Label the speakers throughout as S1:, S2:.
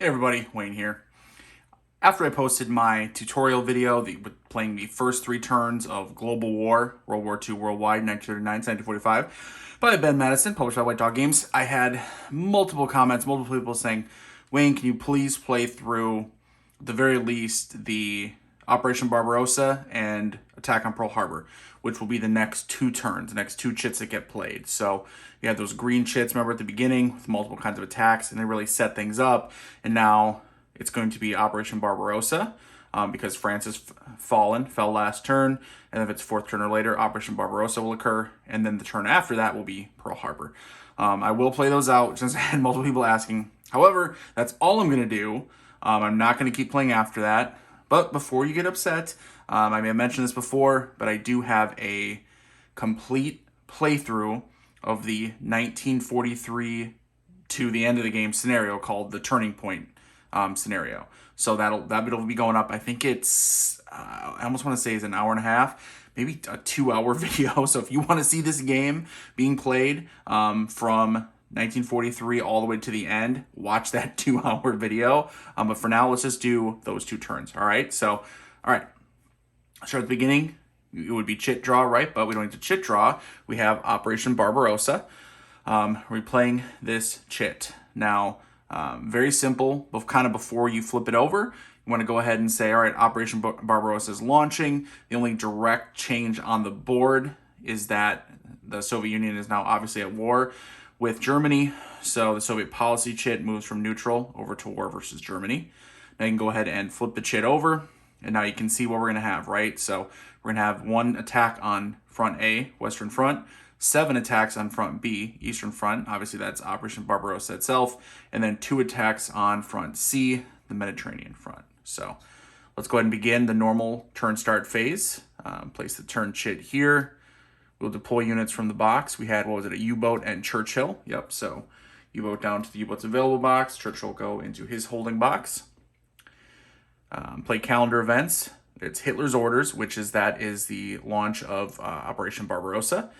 S1: Hey everybody, Wayne here. After I posted my tutorial video playing the first three turns of Global War, World War II Worldwide, 1939 to 1945, by Ben Madison, published by White Dog Games, I had multiple comments, multiple people saying, Wayne, can you please play through, at the very least, the Operation Barbarossa and Attack on Pearl Harbor, which will be the next two turns, the next two chits that get played. So you had those green chits, remember, at the beginning with multiple kinds of attacks, and they really set things up. And now it's going to be Operation Barbarossa because France has fell last turn. And if it's fourth turn or later, Operation Barbarossa will occur. And then the turn after that will be Pearl Harbor. I will play those out since I had multiple people asking. However, that's all I'm going to do. I'm not going to keep playing after that. But before you get upset, I may have mentioned this before, but I do have a complete playthrough of the 1943 to the end of the game scenario called the Turning Point scenario. So that bit will be going up. I think it's, I almost want to say it's an hour and a half, maybe a 2-hour video. So if you want to see this game being played from 1943 all the way to the end, watch that 2-hour video. But for now, let's just do those two turns. All right. So, all right. Start at the beginning. It would be chit draw, right? But we don't need to chit draw. We have Operation Barbarossa. We're playing this chit. Now, very simple, but kind of before you flip it over, you want to go ahead and say, all right, Operation Barbarossa is launching. The only direct change on the board is that the Soviet Union is now obviously at war with Germany. So the Soviet policy chit moves from neutral over to war versus Germany. Now you can go ahead and flip the chit over. And now you can see what we're going to have, right? So we're going to have one attack on front A, Western Front, 7 attacks on front B, Eastern Front. Obviously, that's Operation Barbarossa itself. And then 2 attacks on front C, the Mediterranean Front. So let's go ahead and begin the normal turn start phase. Place the turn chit here. We'll deploy units from the box. We had, what was it, a U-boat and Churchill. Yep, so U-boat down to the U-boats available box. Churchill go into his holding box. Play calendar events. It's Hitler's orders, which is the launch of Operation Barbarossa.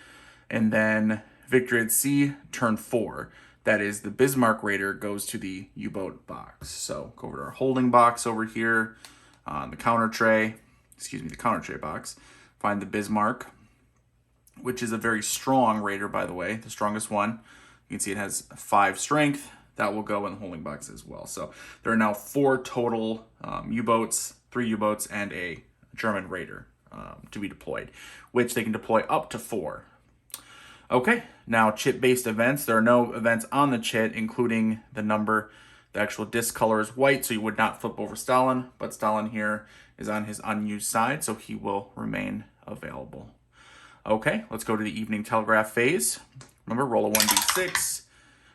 S1: And then victory at sea, turn 4. That is the Bismarck Raider goes to the U-boat box. So go over to our holding box over here on the counter tray box. Find the Bismarck, which is a very strong Raider, by the way, the strongest one. You can see it has 5 strength. That will go in the holding box as well. So there are now 4 total U-boats, 3 U-boats, and a German Raider to be deployed, which they can deploy up to 4. Okay, now chit-based events. There are no events on the chit, including the number. The actual disc color is white, so you would not flip over Stalin, but Stalin here is on his unused side, so he will remain available. Okay, let's go to the evening telegraph phase. Remember, roll a 1d6.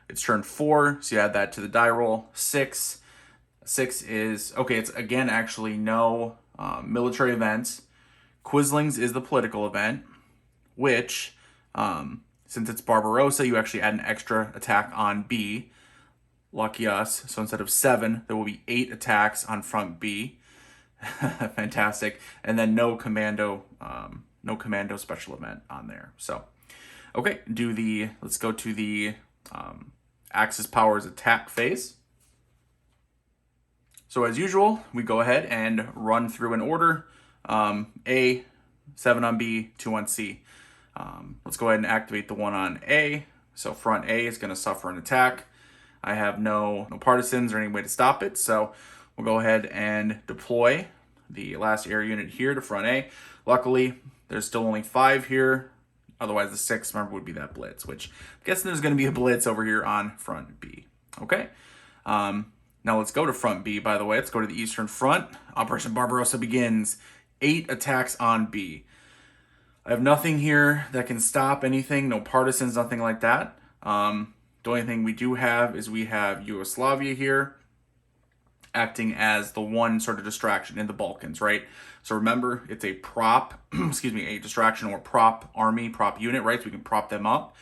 S1: It's turn 4, so you add that to the die roll. 6. 6 is, okay, it's again actually no military events. Quislings is the political event, which, since it's Barbarossa, you actually add an extra attack on B. Lucky us. So instead of 7, there will be 8 attacks on front B. Fantastic. And then no commando special event on there. So, okay, let's go to the Axis powers attack phase. So as usual, we go ahead and run through an order. A, 7 on B, 2 on C. Let's go ahead and activate the 1 on A. So front A is going to suffer an attack. I have no partisans or any way to stop it. So we'll go ahead and deploy the last air unit here to front A. Luckily, there's still only 5 here. Otherwise, the 6, remember, would be that blitz, which I'm guessing there's going to be a blitz over here on front B. Okay. Now let's go to front B, by the way. Let's go to the Eastern Front. Operation Barbarossa begins. 8 attacks on B. I have nothing here that can stop anything. No partisans, nothing like that. The only thing we do have is we have Yugoslavia here acting as the one sort of distraction in the Balkans, right? So remember, it's a prop, a distraction or prop army, prop unit, right? So we can prop them up.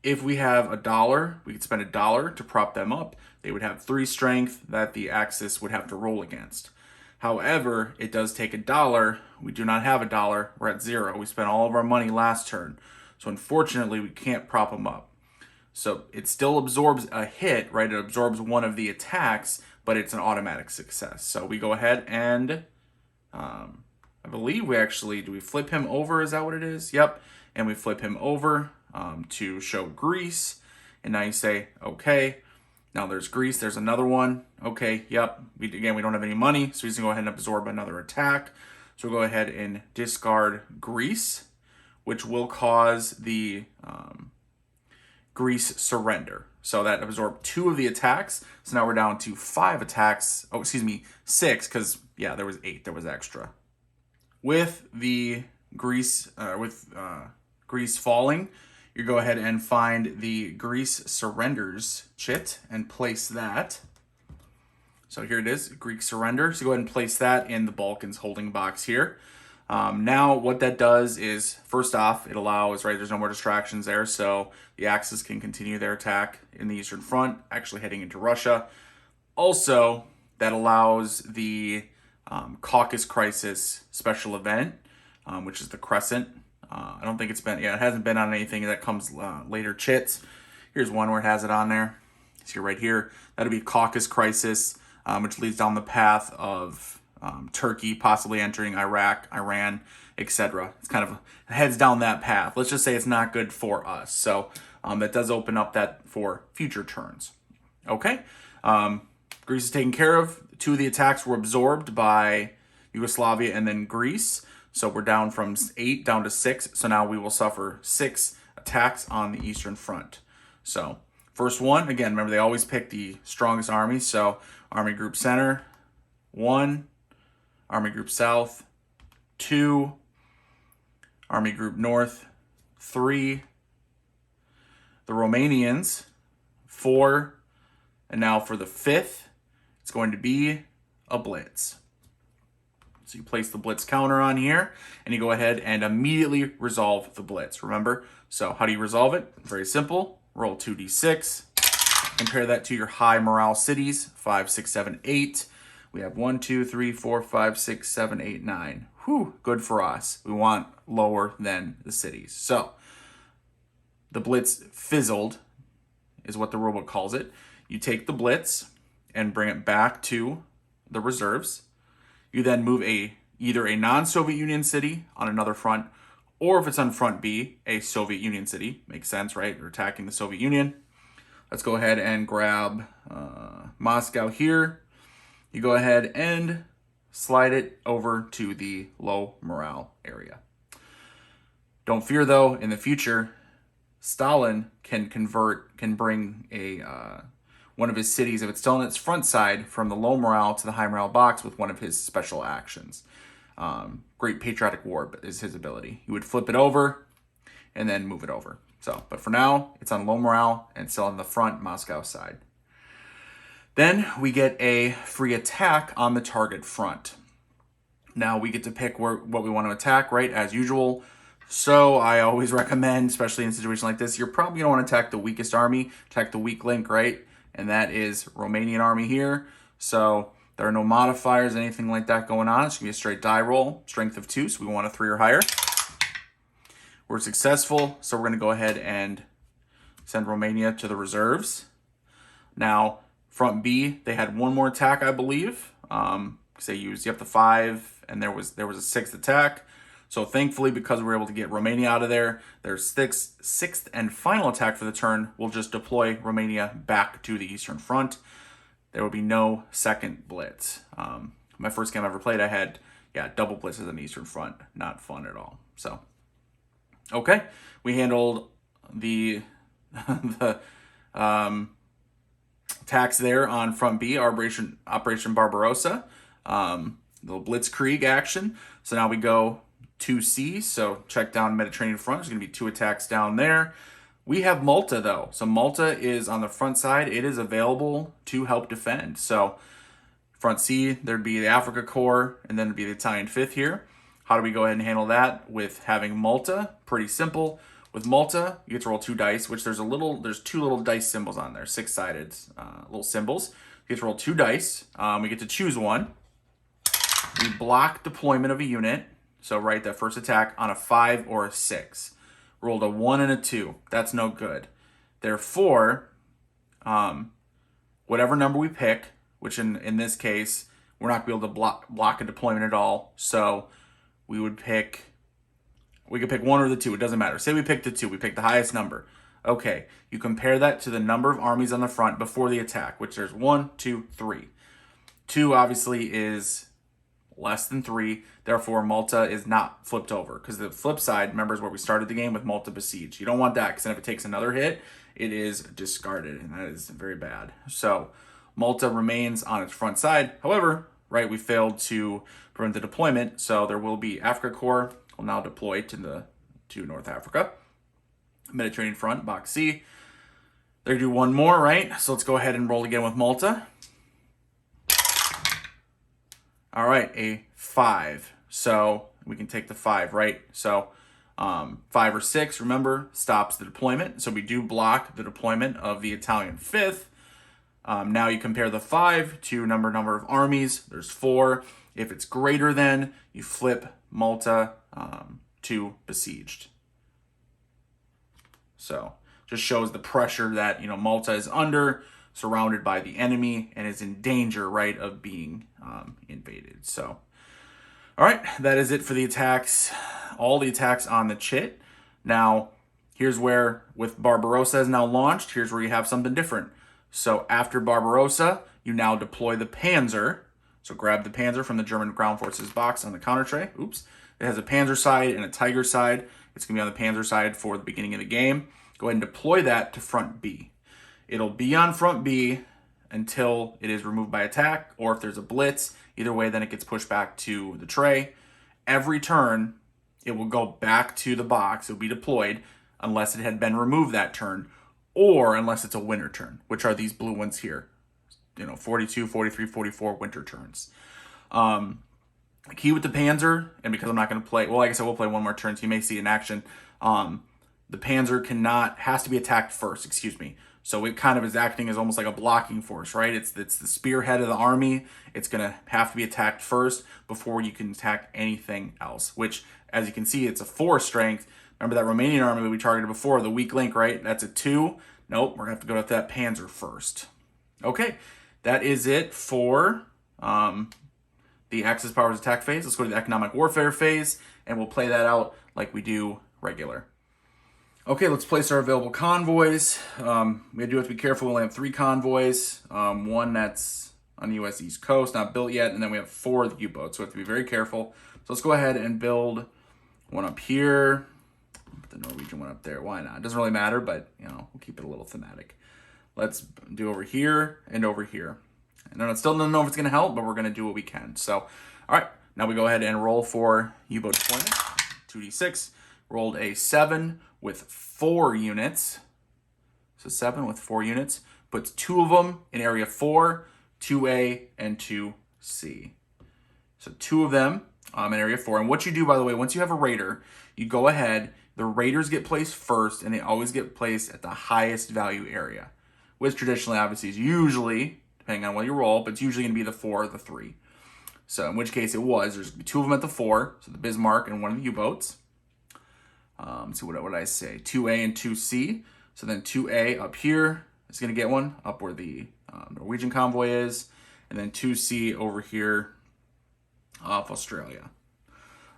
S1: If we have $1, we could spend $1 to prop them up. They would have 3 strength that the Axis would have to roll against. However, it does take $1. We do not have $1. We're at 0. We spent all of our money last turn. So unfortunately, we can't prop them up. So it still absorbs a hit, right? It absorbs one of the attacks, but it's an automatic success. So we go ahead and I believe we actually, do we flip him over? Is that what it is? Yep. And we flip him over to show Greece. And now you say, okay. Now there's Greece. There's another one. Okay, yep. Again, we don't have any money, so he's going to go ahead and absorb another attack. So we'll go ahead and discard Greece, which will cause the Greece surrender. So that absorbed 2 of the attacks. So now we're down to 5 attacks. Oh, excuse me, 6, because, yeah, there was 8. There was extra. With the Greece, Greece falling, you go ahead and find the Greece surrenders chit and place that. So here it is, Greek surrender. So go ahead and place that in the Balkans holding box here. Now what that does is, first off, it allows, right, there's no more distractions there, so the Axis can continue their attack in the Eastern Front, actually heading into Russia. Also, that allows the Caucasus Crisis special event, which is the Crescent. I don't think it's been, it hasn't been on anything that comes later chits. Here's one where it has it on there. See right here, that'll be Caucasus Crisis, which leads down the path of Turkey, possibly entering Iraq, Iran, etc. It's kind of heads down that path. Let's just say it's not good for us. So that does open up that for future turns. Okay, Greece is taken care of. 2 of the attacks were absorbed by Yugoslavia and then Greece. So we're down from 8 down to 6. So now we will suffer 6 attacks on the Eastern Front. So first one, again, remember they always pick the strongest armies. So Army Group Center, 1. Army Group South, 2. Army Group North, 3. The Romanians, 4. And now for the 5th, it's going to be a blitz. So you place the blitz counter on here, and you go ahead and immediately resolve the blitz. Remember? So how do you resolve it? Very simple. Roll 2d6. Compare that to your high morale cities, 5, 6, 7, 8. We have 1, 2, 3, 4, 5, 6, 7, 8, 9. Whew, good for us. We want lower than the cities. So the blitz fizzled is what the rulebook calls it. You take the blitz and bring it back to the reserves. You then move either a non-Soviet Union city on another front, or if it's on front B, a Soviet Union city. Makes sense, right? You're attacking the Soviet Union. Let's go ahead and grab Moscow here. You go ahead and slide it over to the low morale area. Don't fear though, in the future, Stalin can bring a one of his cities, if it's still on its front side, from the low morale to the high morale box with one of his special actions. Great Patriotic War is his ability. You would flip it over and then move it over. So, but for now, it's on low morale and still on the front Moscow side. Then we get a free attack on the target front. Now we get to pick what we want to attack, right, as usual. So I always recommend, especially in a situation like this, you're probably going to want to attack the weakest army, attack the weak link, right? And that is Romanian army here. So there are no modifiers, anything like that going on. It's going to be a straight die roll, strength of 2, so we want a 3 or higher. We're successful, so we're going to go ahead and send Romania to the reserves. Now, front B, they had one more attack, I believe. Because they used the 5, and there was a 6th attack. So thankfully, because we were able to get Romania out of there, their sixth and final attack for the turn will just deploy Romania back to the Eastern Front. There will be no second blitz. My first game I ever played, I had, double blitzes on the Eastern Front. Not fun at all. So, okay. We handled the attacks there on front B, Operation Barbarossa. Little blitzkrieg action. So now we go 2C, so check down Mediterranean front. There's going to be 2 attacks down there. We have Malta, though. So Malta is on the front side. It is available to help defend. So front C, there'd be the Africa Corps, and then it'd be the Italian 5th here. How do we go ahead and handle that with having Malta? Pretty simple. With Malta, you get to roll 2 dice, which there's 2 little dice symbols on there, 6-sided little symbols. You get to roll 2 dice. We get to choose one. We block deployment of a unit. So, right, that first attack on a 5 or a 6. Rolled a 1 and a 2. That's no good. Therefore, whatever number we pick, which in this case, we're not going to be able to block a deployment at all. So we could pick one or the two. It doesn't matter. Say we pick the two. We pick the highest number. Okay, you compare that to the number of armies on the front before the attack, which there's 1, 2, 3. 2 obviously is less than 3. Therefore, Malta is not flipped over. Because the flip side, remember, is where we started the game with Malta besieged. You don't want that, because then if it takes another hit, it is discarded, and that is very bad. So Malta remains on its front side. However, right, we failed to prevent the deployment, so there will be Africa Corps will now deploy to North Africa. Mediterranean front, box C. They do one more, right? So let's go ahead and roll again with Malta. All right, a 5. So we can take the 5, right? So 5 or 6, remember, stops the deployment. So we do block the deployment of the Italian 5th. Now you compare the 5 to number of armies. There's 4. If it's greater than, you flip Malta to besieged. So just shows the pressure that, Malta is under, surrounded by the enemy, and is in danger, right, of being invaded. So, all right, that is it for the attacks. All the attacks on the Chit. Now, here's where, with Barbarossa is now launched, here's where you have something different. So after Barbarossa, you now deploy the Panzer. So grab the Panzer from the German ground forces box on the counter tray. Oops. It has a Panzer side and a Tiger side. It's going to be on the Panzer side for the beginning of the game. Go ahead and deploy that to front B. It'll be on front B until it is removed by attack, or if there's a blitz. Either way, then it gets pushed back to the tray. Every turn, it will go back to the box. It'll be deployed unless it had been removed that turn, or unless it's a winter turn, which are these blue ones here. 42, 43, 44 winter turns. Key with the Panzer, and because I'm not going to play, well, I guess I will play one more turn, so you may see in action. The Panzer has to be attacked first, So it kind of is acting as almost like a blocking force, right? It's the spearhead of the army. It's going to have to be attacked first before you can attack anything else, which, as you can see, it's a 4 strength. Remember that Romanian army that we targeted before, the weak link, right? That's a 2. Nope, we're going to have to go with that Panzer first. Okay, that is it for the Axis powers attack phase. Let's go to the economic warfare phase, and we'll play that out like we do regular. Okay, let's place our available convoys. We do have to be careful. We only have 3 convoys. One that's on the U.S. East Coast, not built yet, and then we have 4 of the U-boats, so we have to be very careful. So let's go ahead and build one up here. Put the Norwegian one up there. Why not? It doesn't really matter, but we'll keep it a little thematic. Let's do over here and over here. And I still don't know if it's going to help, but we're going to do what we can. So, all right, now we go ahead and roll for U-boat deployment. 2d6. Rolled a 7 with 4 units. So 7 with 4 units. Puts 2 of them in area 4, 2A, and 2C. So 2 of them in area 4. And what you do, by the way, once you have a raider, you go ahead, the raiders get placed first, and they always get placed at the highest value area. Which traditionally, obviously, is usually, depending on what you roll, but it's usually going to be the 4 or the 3. So in which case it was, there's 2 of them at the 4, so the Bismarck and one of the U-boats. So what did I say? 2A and 2C. So then 2A up here is going to get one, up where the Norwegian convoy is. And then 2C over here off Australia.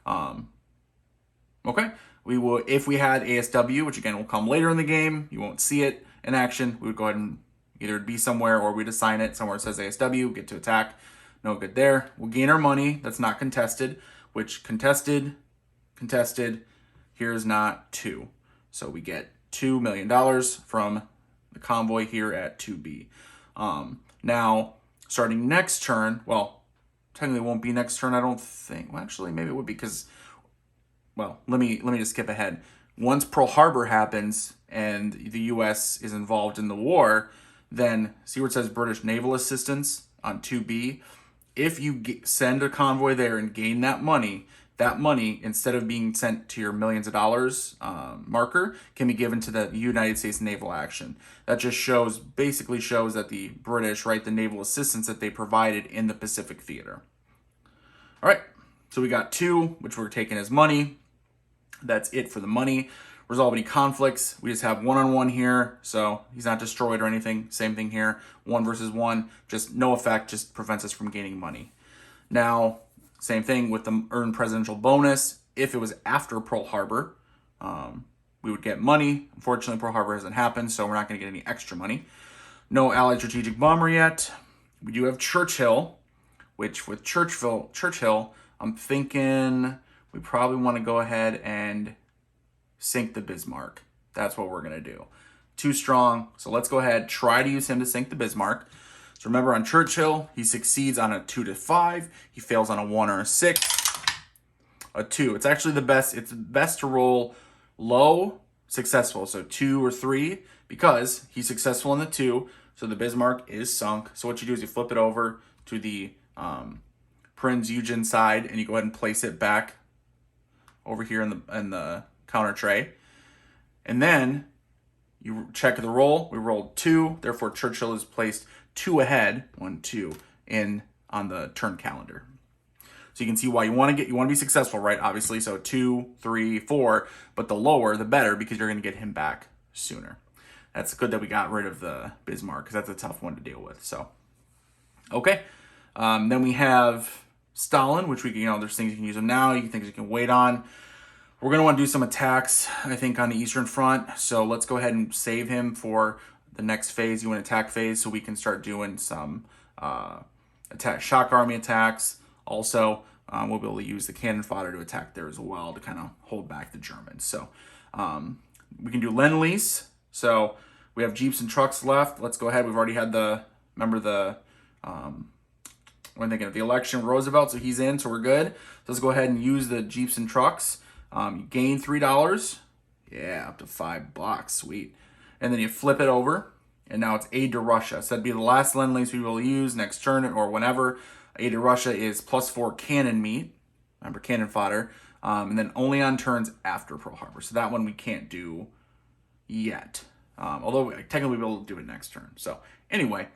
S1: Okay. We will, if we had ASW, which again will come later in the game, you won't see it in action. We would go ahead and either be somewhere or we'd assign it somewhere it says ASW, get to attack. No good there. We'll gain our money. That's not contested, which contested, here's not 2. So we get $2 million from the convoy here at 2B. Now, starting next turn, well, technically it won't be next turn, I don't think. Well, actually, maybe it would be because, well, let me just skip ahead. Once Pearl Harbor happens and the U.S. is involved in the war, then see where it says British naval assistance on 2B? If you send a convoy there and gain that money, instead of being sent to your millions of dollars marker, can be given to the United States naval action. That just basically shows that the British, right, the naval assistance that they provided in the Pacific theater. All right, so we got 2, which we're taking as money. That's it for the money. resolve any conflicts. We just have one-on-one here, so he's not destroyed or anything. Same thing here, 1 versus 1, just no effect, just prevents us from gaining money. Now, same thing with the earned presidential bonus. If it was after Pearl Harbor, we would get money. Unfortunately, Pearl Harbor hasn't happened, so we're not going to get any extra money. No Allied strategic bomber yet. We do have Churchill, which with Churchill, I'm thinking we probably want to go ahead and sink the Bismarck. That's what we're going to do. Too strong, so let's go ahead, try to use him to sink the Bismarck. So remember on Churchill, he succeeds on a 2 to 5. He fails on a 1 or a 6. A 2. It's actually the best. It's best to roll low, successful. So 2 or 3, because he's successful in the 2. So the Bismarck is sunk. So what you do is you flip it over to the Prinz Eugen side, and you go ahead and place it back over here in the counter tray. And then you check the roll. We rolled 2. Therefore, Churchill is placed 2 ahead, 1, 2, on the turn calendar. So you can see why you want to be successful, right? Obviously, so 2, 3, 4, but the lower, the better, because you're going to get him back sooner. That's good that we got rid of the Bismarck, because that's a tough one to deal with. So, okay. Then we have Stalin, which we can, there's things you can use him now, things you can wait on. We're going to want to do some attacks, I think, on the Eastern Front. So let's go ahead and save him for the next phase, UN attack phase, so we can start doing some shock army attacks. Also, we'll be able to use the cannon fodder to attack there as well to kind of hold back the Germans. So we can do Lend-Lease. So we have Jeeps and trucks left. Let's go ahead. We've already had we're thinking of the election, Roosevelt, so he's in, so we're good. So let's go ahead and use the Jeeps and trucks. You gain $3. Yeah, up to $5. Sweet. And then you flip it over, and now it's aid to Russia. So that'd be the last Lend-Lease we will use next turn or whenever. Aid to Russia is +4 cannon meat. Remember, cannon fodder. And then only on turns after Pearl Harbor. So that one we can't do yet. Although technically we'll be able to do it next turn. So anyway,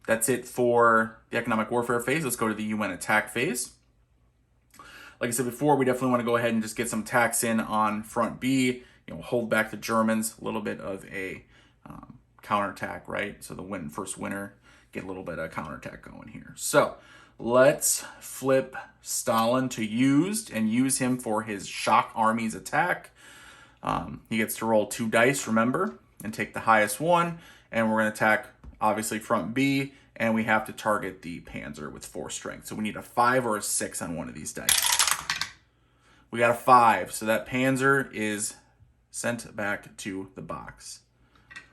S1: that's it for the economic warfare phase. Let's go to the UN attack phase. Like I said before, we definitely want to go ahead and just get some attacks in on front B. Hold back the Germans, a little bit of a counterattack, right? So the first winner, get a little bit of counterattack going here. So let's flip Stalin to used and use him for his shock armies attack. He gets to roll 2 dice, remember, and take the highest one. And we're going to attack, obviously, front B, and we have to target the Panzer with 4 strength. So we need a 5 or a 6 on one of these dice. We got a 5, so that Panzer is sent back to the box.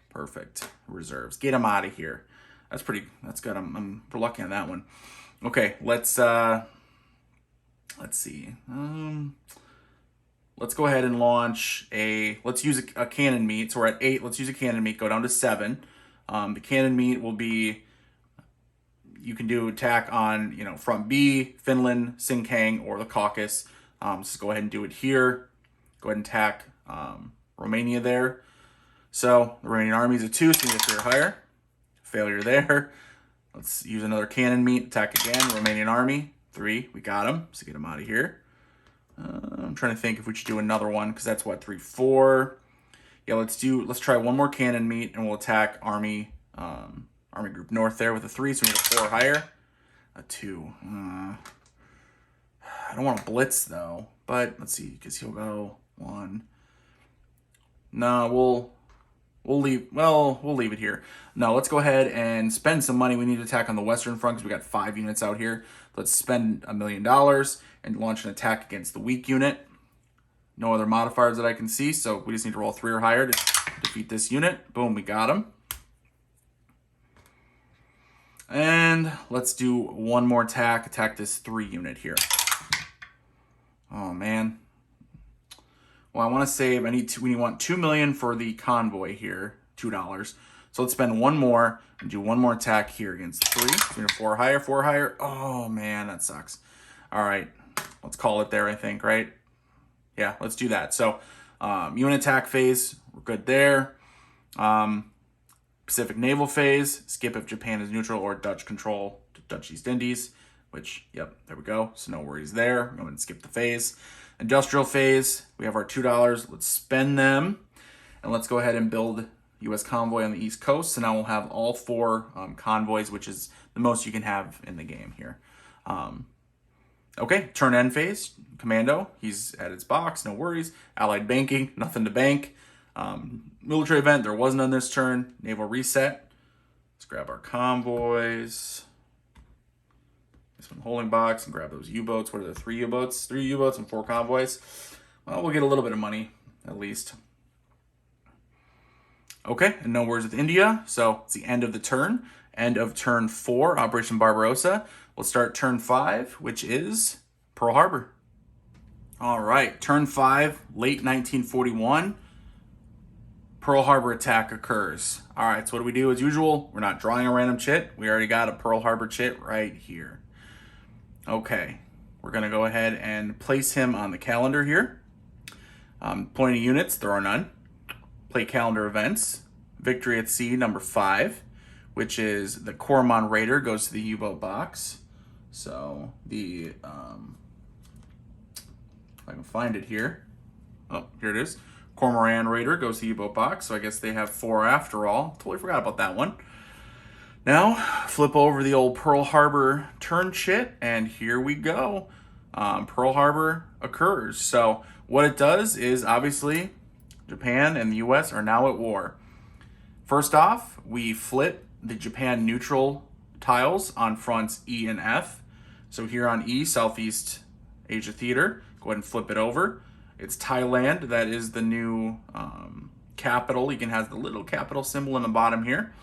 S1: Perfect. Reserves. Get him out of here. That's good. We're lucky on that one. Okay, let's see. Let's go ahead and launch let's use a cannon meat. So we're at 8. Let's use a cannon meat. Go down to 7. The cannon meat will be, you can do attack on, front B, Finland, Sinkiang, or the Caucasus. So go ahead and do it here. Go ahead and attack Romania there. So the Romanian army is a 2, so you get 3 or higher. Failure there. Let's use another cannon meat. Attack again. Romanian army, 3. We got him. So get him out of here. I'm trying to think if we should do another one, because that's what, 3, 4. Yeah, let's try one more cannon meat, and we'll attack army group north there with a 3. So we need a 4 or higher. A 2. I don't want to blitz though, but let's see, because he'll go 1. No, we'll leave. Well, we'll leave it here. No, let's go ahead and spend some money. We need to attack on the Western Front because we got 5 units out here. Let's spend $1 million and launch an attack against the weak unit. No other modifiers that I can see, so we just need to roll 3 or higher to defeat this unit. Boom, we got him. And let's do one more attack this 3 unit here. Oh man. Well, I want to save. We want $2 million for the convoy here, $2. So let's spend 1 more and do 1 more attack here against 3. So we need a 4 higher, 4 higher. Oh man, that sucks. All right, let's call it there. I think, right? Yeah, let's do that. So, UN attack phase, we're good there. Pacific naval phase, skip if Japan is neutral or Dutch control to Dutch East Indies. Which, yep, there we go. So no worries there. I'm going to skip the phase. Industrial phase, We have our $2. Let's spend them. And let's go ahead and build U.S. convoy on the East Coast. So now we'll have all 4 convoys, which is the most you can have in the game here. Okay, turn end phase. Commando, he's at his box, no worries. Allied banking, nothing to bank. Military event, there was none this turn. Naval reset. Let's grab our convoys. This one holding box and grab those U-boats. What are there, 3 U-boats? 3 U-boats and 4 convoys. Well, we'll get a little bit of money, at least. Okay, and no worries with India. So it's the end of the turn. End of turn 4, Operation Barbarossa. We'll start turn 5, which is Pearl Harbor. All right, turn 5, late 1941. Pearl Harbor attack occurs. All right, so what do we do as usual? We're not drawing a random chit. We already got a Pearl Harbor chit right here. Okay, we're going to go ahead and place him on the calendar here. Pointing units, there are none. Play calendar events. Victory at Sea, number 5, which is the Cormorant Raider goes to the U-boat box. So the, if I can find it here. Oh, here it is. Cormorant Raider goes to the U-boat box. So I guess they have 4 after all. Totally forgot about that one. Now, flip over the old Pearl Harbor turn chit, and here we go. Pearl Harbor occurs. So what it does is, obviously, Japan and the U.S. are now at war. First off, we flip the Japan neutral tiles on fronts E and F. So here on E, Southeast Asia Theater, go ahead and flip it over. It's Thailand. That is the new capital. You can have the little capital symbol in the bottom here.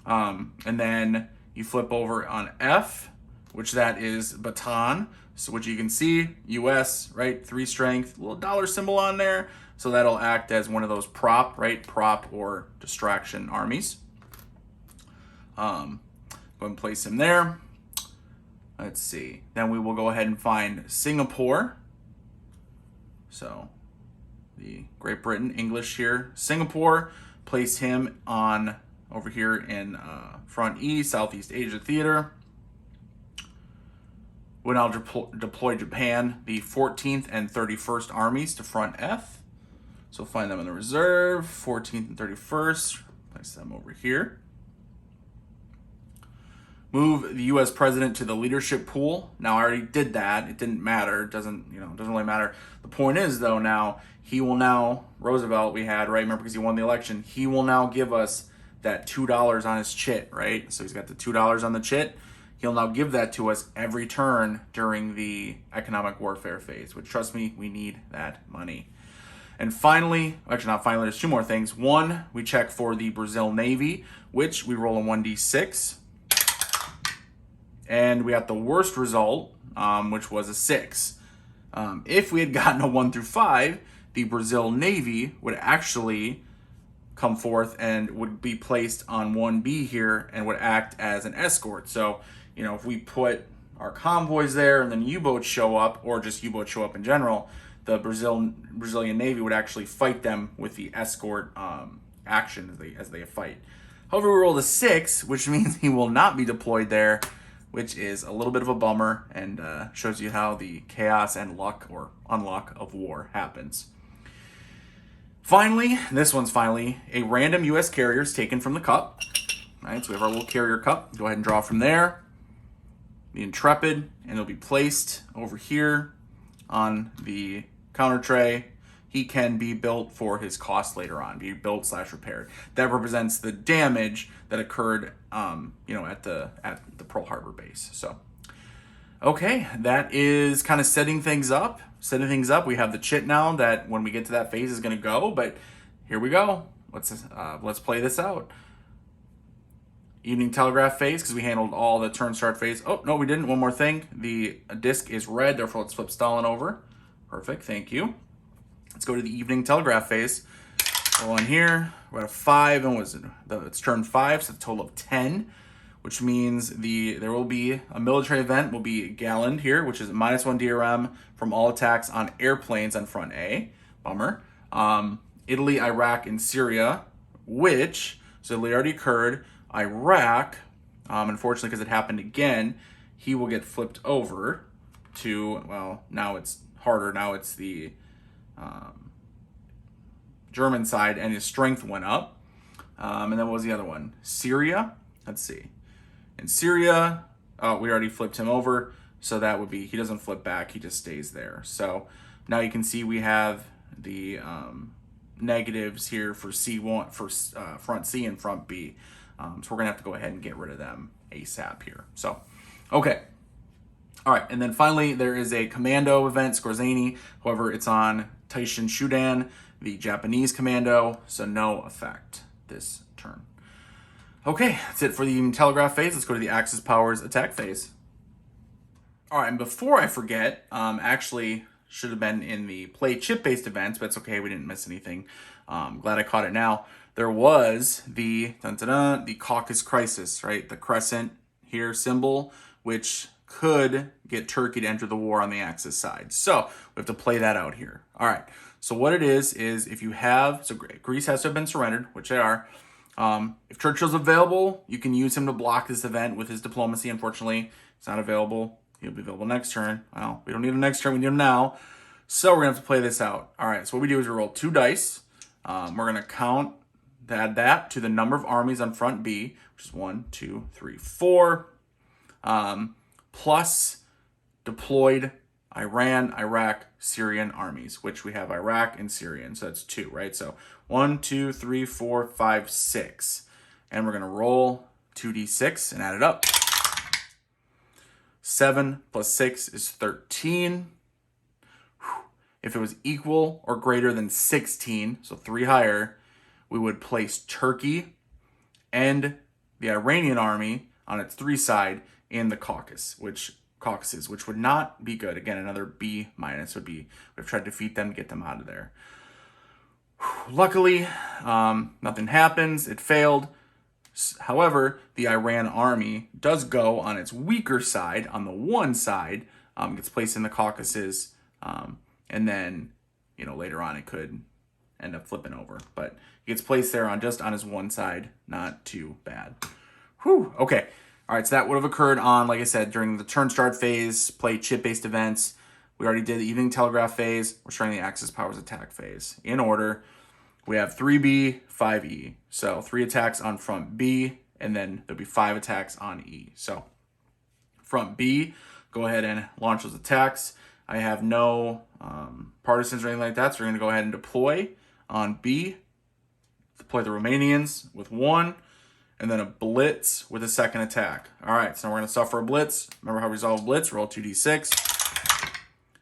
S1: And then you flip over on F, which that is Bataan. So what you can see, U.S., right, 3 strength, little dollar symbol on there. So that'll act as one of those prop, right, prop or distraction armies. Go ahead and place him there. Let's see. Then we will go ahead and find Singapore. So the Great Britain, English here. Singapore, place him on over here in front E, Southeast Asia Theater. We'll now deploy Japan, the 14th and 31st Armies to front F. So find them in the reserve, 14th and 31st, place them over here. Move the U.S. president to the leadership pool. Now I already did that. It didn't matter. It doesn't really matter. The point is though, now he will now, Roosevelt we had, right? Remember, because he won the election, he will now give us that $2 on his chit, right? So he's got the $2 on the chit. He'll now give that to us every turn during the economic warfare phase, which, trust me, we need that money. And finally, actually not finally, there's 2 more things. 1, we check for the Brazil Navy, which we roll a 1d6. And we got the worst result, which was a 6. If we had gotten a 1 through 5, the Brazil Navy would actually come forth and would be placed on 1B here and would act as an escort. So, if we put our convoys there and then U-boats show up, or just U-boats show up in general, the Brazilian Navy would actually fight them with the escort action as they fight. However, we rolled a 6, which means he will not be deployed there, which is a little bit of a bummer and shows you how the chaos and luck or unluck of war happens. Finally, this one's finally, a random U.S. carrier is taken from the cup. All right, so we have our little carrier cup. Go ahead and draw from there. The Intrepid, and it'll be placed over here on the counter tray. He can be built for his cost later on, be built / repaired. That represents the damage that occurred, at the Pearl Harbor base. So, okay, that is kind of setting things up. We have the chit now that when we get to that phase is going to go, but here we go. Let's play this out. Evening telegraph phase, because we handled all the turn start phase. Oh, no, we didn't. One more thing. The disc is red, therefore let's flip Stalin over. Perfect, thank you. Let's go to the evening telegraph phase. Go on here. We're at a 5, and it's turn 5, so a total of 10, which means there will be a military event will be Galland here, which is -1 DRM from all attacks on airplanes on front A. Bummer. Italy, Iraq, and Syria, so Italy already occurred. Iraq, unfortunately, because it happened again, he will get flipped over to, well, now it's harder. Now it's the German side, and his strength went up. And then what was the other one? Syria. Let's see. In Syria, we already flipped him over, so that would be, he doesn't flip back, he just stays there. So now you can see we have the negatives here for C1, for front C and front B. So we're gonna have to go ahead and get rid of them ASAP here. So, okay. All right, and then finally, there is a commando event, Skorzeny. However, it's on Taishin Shudan, the Japanese commando, so no effect this turn. Okay, that's it for the Evening Telegraph phase. Let's go to the Axis Powers attack phase. All right, and before I forget, actually should have been in the play chip-based events, but it's okay, we didn't miss anything. Glad I caught it now. There was the the Caucasus Crisis, right? The crescent here symbol, which could get Turkey to enter the war on the Axis side. So we have to play that out here. All right. So what it is if you have, so Greece has to have been surrendered, which they are. If Churchill's available, you can use him to block this event with his diplomacy. Unfortunately, it's not available. He'll be available next turn. Well, we don't need him next turn. We need him now. So we're going to have to play this out. All right. So what we do is we roll 2 dice. We're going to add that to the number of armies on front B, which is 1, 2, 3, 4. Plus deployed Iran, Iraq, Syrian armies, which we have Iraq and Syrian. So that's 2, right? So 1, 2, 3, 4, 5, 6. And we're going to roll 2d6 and add it up. 7 plus 6 is 13. If it was equal or greater than 16, so 3 higher, we would place Turkey and the Iranian army on its 3 side in the Caucasus, which would not be good. Again, another B minus would be, we've tried to defeat them to get them out of there. Luckily, nothing happens. It failed. However, the Iran army does go on its weaker side, on the 1 side, gets placed in the Caucasus, and then, later on it could end up flipping over. But it gets placed there on his 1 side. Not too bad. Whew, okay. All right, so that would have occurred on, like I said, during the turn start phase, play chip-based events. We already did the Evening Telegraph phase. We're starting the Axis Powers attack phase. In order, we have 3B, 5E. So 3 attacks on front B, and then there'll be 5 attacks on E. So front B, go ahead and launch those attacks. I have no partisans or anything like that, so we're going to go ahead and deploy on B. Deploy the Romanians with 1. And then a blitz with a 2nd attack. All right, so we're going to suffer a blitz. Remember how we resolve blitz? Roll 2d6.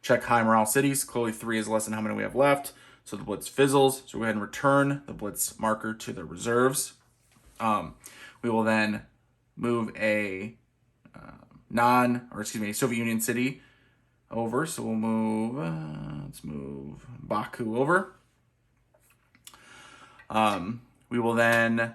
S1: Check high morale cities. Clearly 3 is less than how many we have left. So the blitz fizzles. So go ahead and return the blitz marker to the reserves. We will then move a Soviet Union city over. So we'll move, let's move Baku over. We will then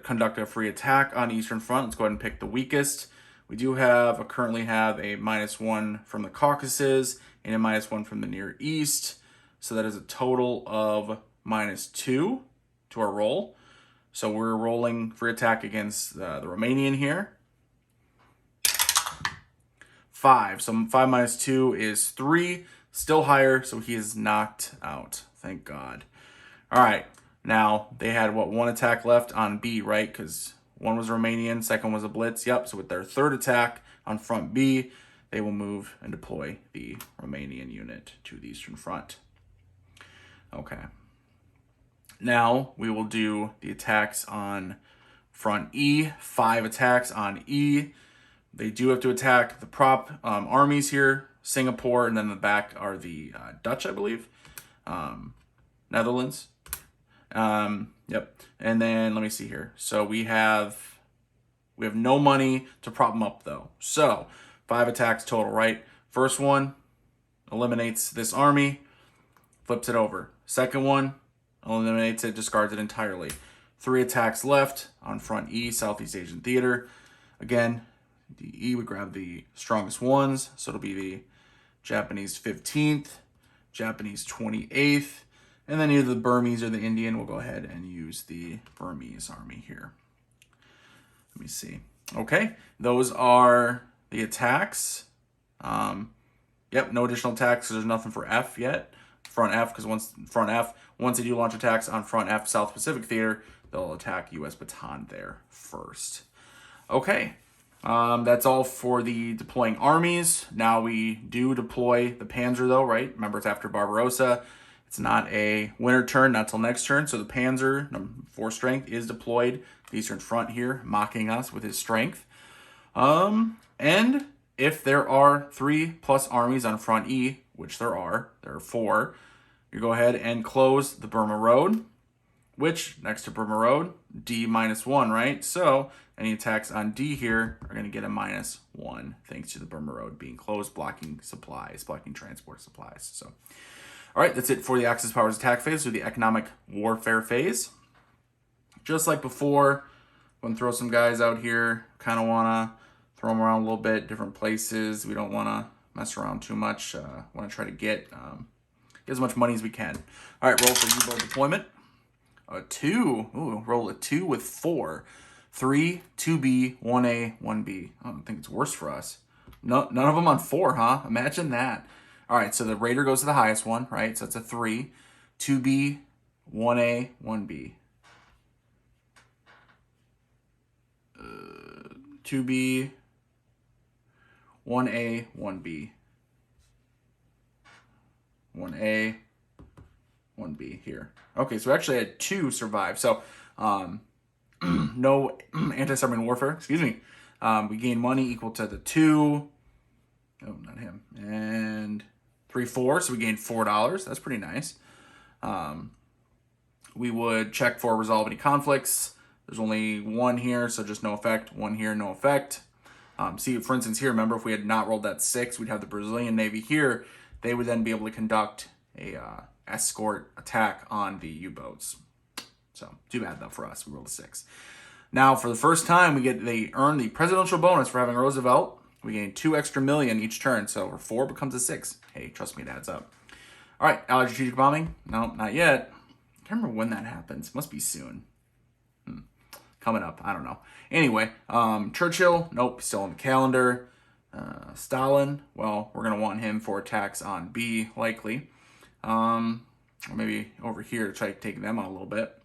S1: conduct a free attack on Eastern Front. Let's go ahead and pick the weakest. We do currently have a -1 from the Caucasus and a -1 from the Near East. So that is a total of -2 to our roll. So we're rolling free attack against the Romanian here. 5. So 5 minus 2 is 3. Still higher, so he is knocked out. Thank God. All right. Now, they had, 1 attack left on B, right? Because 1 was Romanian, 2nd was a blitz. Yep, so with their 3rd attack on front B, they will move and deploy the Romanian unit to the Eastern Front. Okay. Now, we will do the attacks on front E. 5 attacks on E. They do have to attack the prop armies here, Singapore, and then in the back are the Dutch, I believe. Netherlands. Yep. And then let me see here. So we have no money to prop them up though. So 5 attacks total, right? First one eliminates this army, flips it over. Second one eliminates it, discards it entirely. 3 attacks left on front E, Southeast Asian Theater. Again, the E would grab the strongest ones. So it'll be the Japanese 15th, Japanese 28th, and then either the Burmese or the Indian. We'll go ahead and use the Burmese army here. Let me see. Okay, those are the attacks. Yep, no additional attacks, so there's nothing for F yet. front F, because once they do launch attacks on front F South Pacific Theater, they'll attack U.S. Patton there first. Okay, that's all for the deploying armies. Now we do deploy the Panzer, though, right? Remember, it's after Barbarossa. It's not a winter turn, not till next turn. So the Panzer, number 4 strength, is deployed. The Eastern Front here, mocking us with his strength. And if there are 3+ armies on front E, which there are 4, you go ahead and close the Burma Road, which next to Burma Road, D -1, right? So any attacks on D here are going to get a -1 thanks to the Burma Road being closed, blocking supplies, blocking transport supplies. So, all right, that's it for the Axis powers attack phase, so the economic warfare phase. Just like before, I'm going to throw some guys out here. Kind of want to throw them around a little bit, different places. We don't want to mess around too much. Want to try to get as much money as we can. All right, roll for U-boat deployment. A 2. Ooh, roll a 2 with 4. 3, 2B, 1A, 1B. I don't think it's worse for us. No, none of them on 4, huh? Imagine that. All right, so the Raider goes to the highest one, right? So it's a 3. 2B, 1A, 1B. 2B, 1A, 1B. 1A, 1B here. Okay, so we actually had 2 survive. So no anti-submarine warfare, excuse me. We gain money equal to the 2. Oh, not him. And 3, 4, so we gained $4. That's pretty nice. We would check for resolve any conflicts. There's only 1 here, so just no effect. 1 here, no effect. See, for instance, here, remember, if we had not rolled that 6, we'd have the Brazilian Navy here. They would then be able to conduct a escort attack on the U-boats. So, too bad, though, for us. We rolled a 6. Now, for the first time, they earn the presidential bonus for having Roosevelt. We gain 2 extra million each turn, so 4 becomes a 6. Hey, trust me, it adds up. All right, Allied strategic bombing? No, not yet. I can't remember when that happens. Must be soon. Coming up, I don't know. Anyway, Churchill, nope, still on the calendar. Stalin, well, we're going to want him for attacks on B, likely. Or maybe over here to try to take them on a little bit.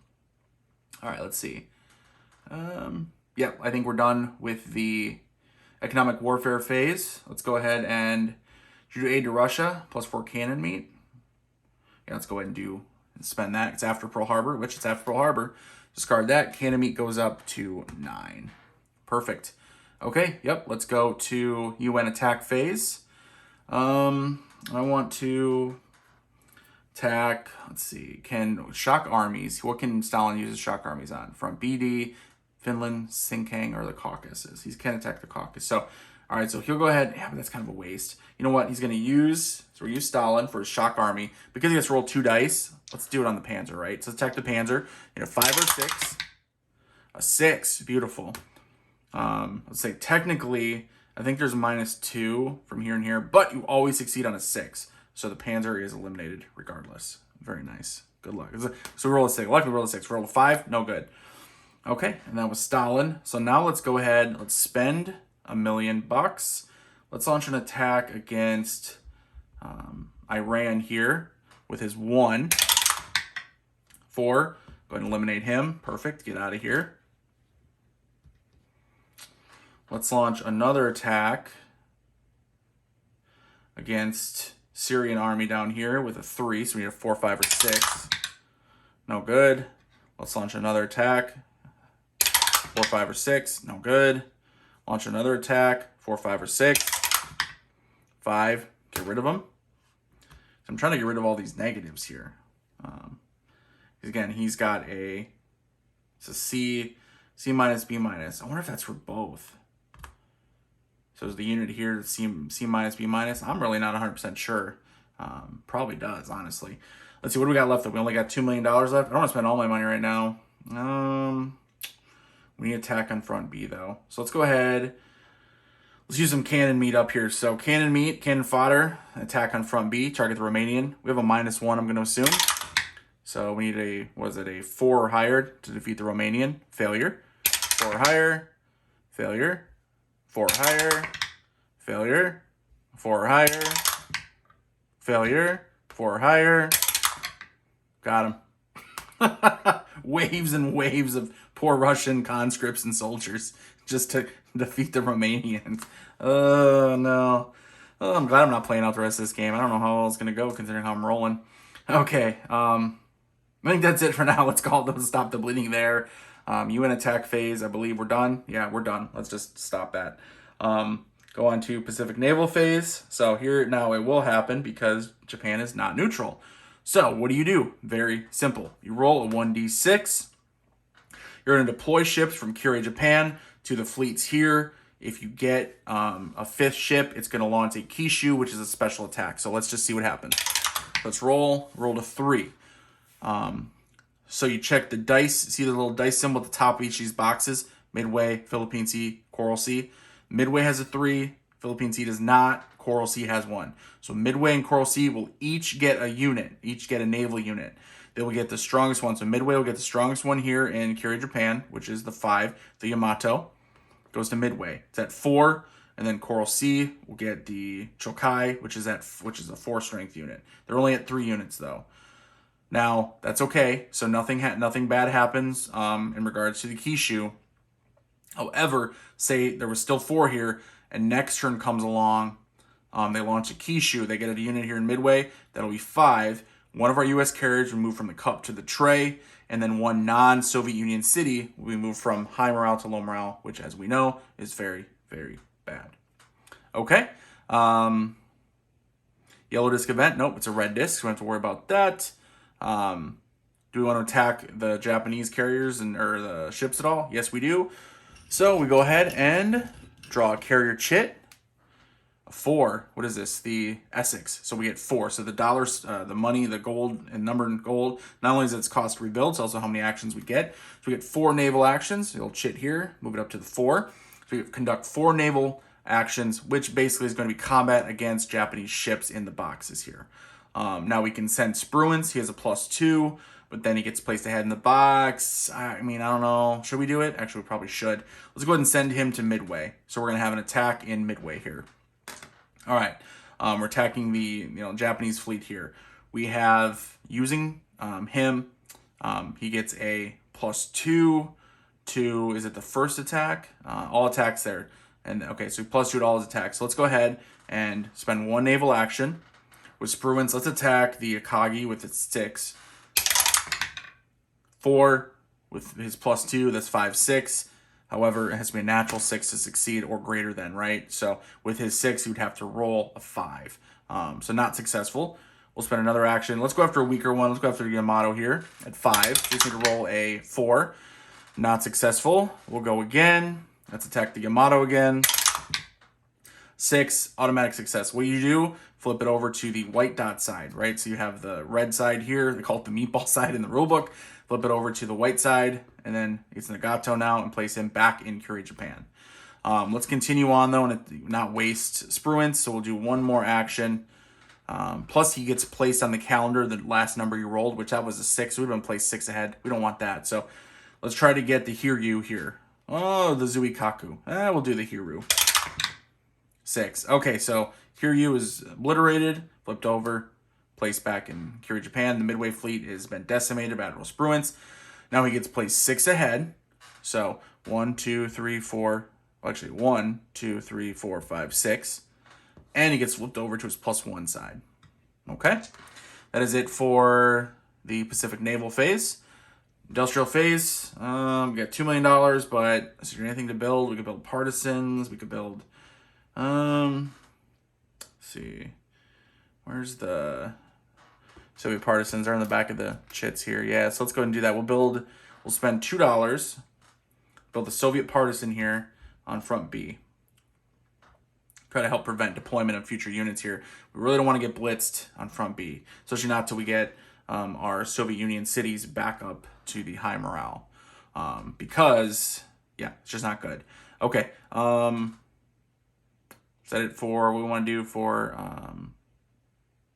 S1: All right, let's see. Yeah, I think we're done with the economic warfare phase. Let's go ahead and do aid to Russia, +4 cannon meat. Yeah, let's go ahead and spend that. It's after Pearl Harbor, which it's after Pearl Harbor. Discard that. Cannon meat goes up to 9. Perfect. Okay, yep, let's go to UN attack phase. I want to attack, let's see, shock armies. What can Stalin use shock armies on? From BD, Finland, Sinkiang, or the Caucasus. He can attack the Caucasus. So, all right, so he'll go ahead. Yeah, but that's kind of a waste. You know what? He's going to use Stalin for his shock army. Because he has to roll 2 dice, let's do it on the Panzer, right? So attack the Panzer. 5 or 6. A 6. Beautiful. Let's say technically, I think there's a -2 from here and here, but you always succeed on a 6. So the Panzer is eliminated regardless. Very nice. Good luck. So we roll a 6. Luckily, we roll a 6. Roll a 5. No good. Okay, and that was Stalin. So now let's go ahead. Let's spend $1 million. Let's launch an attack against Iran here with his 1. 4. Go ahead and eliminate him. Perfect. Get out of here. Let's launch another attack against Syrian army down here with a 3. So we need a 4, 5, or 6. No good. Let's launch another attack. 4, 5, or 6. No good. Launch another attack. 4, 5, or 6. 5. Get rid of them. So I'm trying to get rid of all these negatives here. Again, he's got it's a C, C-, B-. I wonder if that's for both. So is the unit here C-, B-? I'm really not 100% sure. Probably does, honestly. Let's see, what do we got left? We only got $2 million left. I don't want to spend all my money right now. We need attack on front B, though. So let's go ahead. Let's use some cannon meat up here. So cannon meat, cannon fodder, attack on front B, target the Romanian. We have a -1, I'm going to assume. So we need a 4 or higher to defeat the Romanian. Failure. 4 or higher. Failure. 4 or higher. Failure. 4 or higher. Failure. 4 or higher. Got him. Waves and waves of poor Russian conscripts and soldiers just to defeat the Romanians. Oh, no. Oh, I'm glad I'm not playing out the rest of this game. I don't know how well it's going to go considering how I'm rolling. Okay, I think that's it for now. Let's call it, stop the bleeding there. UN attack phase, I believe we're done. Yeah, we're done. Let's just stop that. Go on to Pacific naval phase. So here now it will happen because Japan is not neutral. So what do? Very simple. You roll a 1d6. You're going to deploy ships from Kure, Japan to the fleets here. If you get a fifth ship, it's going to launch a Kishu, which is a special attack. So let's just see what happens. Let's roll. Roll to 3. So you check the dice. See the little dice symbol at the top of each of these boxes? Midway, Philippine Sea, Coral Sea. Midway has a 3. Philippine Sea does not. Coral Sea has 1. So Midway and Coral Sea will each get a unit, each get a naval unit. They will get the strongest one. So Midway will get the strongest one here in Kure, Japan, which is the 5, the Yamato. Goes to Midway. It's at 4. And then Coral Sea will get the Chokai, which is a 4 strength unit. They're only at 3 units though. Now that's okay. So nothing bad happens in regards to the Kishu. However, say there was still 4 here, and next turn comes along, they launch a Kishu. They get a unit here in Midway. That'll be 5. One of our U.S. carriers will move from the cup to the tray, and then one non-Soviet Union city will be moved from high morale to low morale, which, as we know, is very, very bad. Okay. Yellow disc event. Nope, it's a red disc. So we don't have to worry about that. Do we want to attack the Japanese carriers or the ships at all? Yes, we do. So we go ahead and draw a carrier chit. A 4. What is this? The Essex. So we get 4. So the dollars, the money, the gold, and number in gold, not only is its cost to rebuild, it's also how many actions we get. So we get 4 naval actions. It'll chit here. Move it up to the 4. So we conduct 4 naval actions, which basically is going to be combat against Japanese ships in the boxes here. Now we can send Spruance. He has a +2, but then he gets placed ahead in the box. I mean, I don't know. Should we do it? Actually, we probably should. Let's go ahead and send him to Midway. So we're going to have an attack in Midway here. All right. We're attacking the Japanese fleet here. We have, using him, he gets a +2 to, is it the first attack? All attacks there. And okay, so +2 to all his attacks. So let's go ahead and spend 1 naval action. With Spruance, let's attack the Akagi with its 6. 4 with his +2, that's 5, 6. However, it has to be a natural 6 to succeed or greater than, right? So with his 6, he would have to roll a 5. So not successful. We'll spend another action. Let's go after a weaker one. Let's go after Yamato here at 5. Just need to roll a 4. Not successful. We'll go again. Let's attack the Yamato again. 6, automatic success. What do? Flip it over to the white dot side, right? So you have the red side here. They call it the meatball side in the rulebook. Flip it over to the white side, and then it's Nagato now, and place him back in Kure, Japan. Let's continue on, though, and not waste Spruance. So we'll do 1 more action. Plus, he gets placed on the calendar, the last number you rolled, which that was a 6. We've been placed 6 ahead. We don't want that. So let's try to get the Hiryu here. Oh, the Zuikaku. We'll do the Hiru. 6. Okay, so Hiryu is obliterated, flipped over, placed back in Kure, Japan. The Midway fleet has been decimated by Admiral Spruance. Now he gets placed 6 ahead. So 1, 2, 3, 4. Well, actually, 1, 2, 3, 4, 5, 6. And he gets flipped over to his +1 side. Okay? That is it for the Pacific Naval phase. Industrial phase, we got $2 million, but is there anything to build? We could build partisans. We could build, let's see, where's the Soviet partisans? Are in the back of the chits here. Yeah, so let's go ahead and do that. We'll spend $2, build the Soviet partisan here on front B. Try to help prevent deployment of future units here. We really don't want to get blitzed on front B, especially not till we get our Soviet Union cities back up to the high morale, because yeah, it's just not good. Okay, is that it for what we want to do for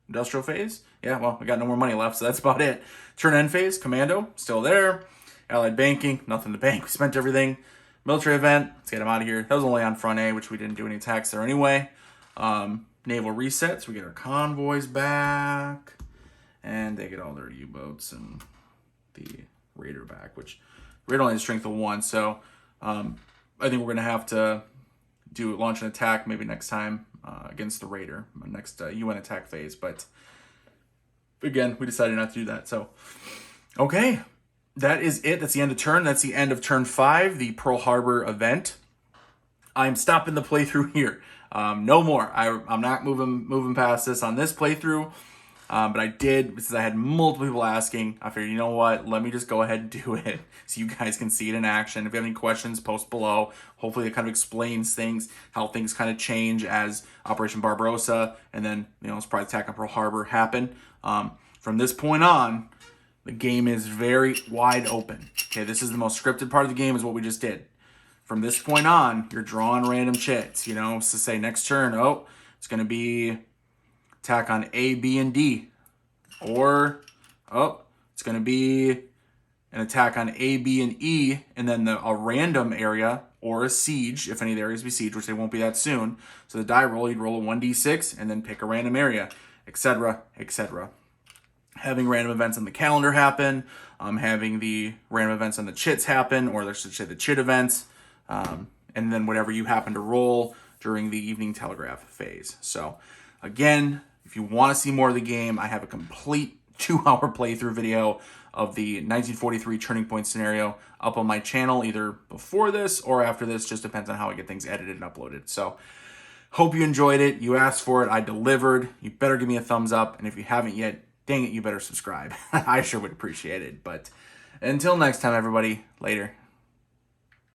S1: industrial phase? Yeah, well, we got no more money left, so that's about it. Turn end phase, commando, still there. Allied banking, nothing to bank. We spent everything. Military event, let's get him out of here. That was only on front A, which we didn't do any attacks there anyway. Naval resets, we get our convoys back. And they get all their U-boats and the Raider back, which Raider only has strength of 1. So I think we're going to have to launch an attack maybe next time against the Raider, next UN attack phase. But again, we decided not to do that. So, okay, that is it. That's the end of turn. That's the end of turn 5, the Pearl Harbor event. I'm stopping the playthrough here. No more. I'm not moving past this on this playthrough. But I did, because I had multiple people asking, I figured, you know what, let me just go ahead and do it so you guys can see it in action. If you have any questions, post below. Hopefully it kind of explains things, how things kind of change as Operation Barbarossa and then, surprise attack on Pearl Harbor happen. From this point on, the game is very wide open. Okay, this is the most scripted part of the game, is what we just did. From this point on, you're drawing random chits, so say next turn, it's going to be attack on A, B, and D. Or, it's going to be an attack on A, B, and E, and then a random area, or a siege, if any of the areas be siege, which they won't be that soon. So the die roll, you'd roll a 1d6, and then pick a random area, etc., etc. Having random events on the calendar happen, having the random events on the chits happen, or let's just say the chit events, and then whatever you happen to roll during the evening telegraph phase. So, again, if you want to see more of the game, I have a complete 2-hour playthrough video of the 1943 Turning Point scenario up on my channel, either before this or after this. Just depends on how I get things edited and uploaded. So, hope you enjoyed it. You asked for it. I delivered. You better give me a thumbs up. And if you haven't yet, dang it, you better subscribe. I sure would appreciate it. But until next time, everybody, later.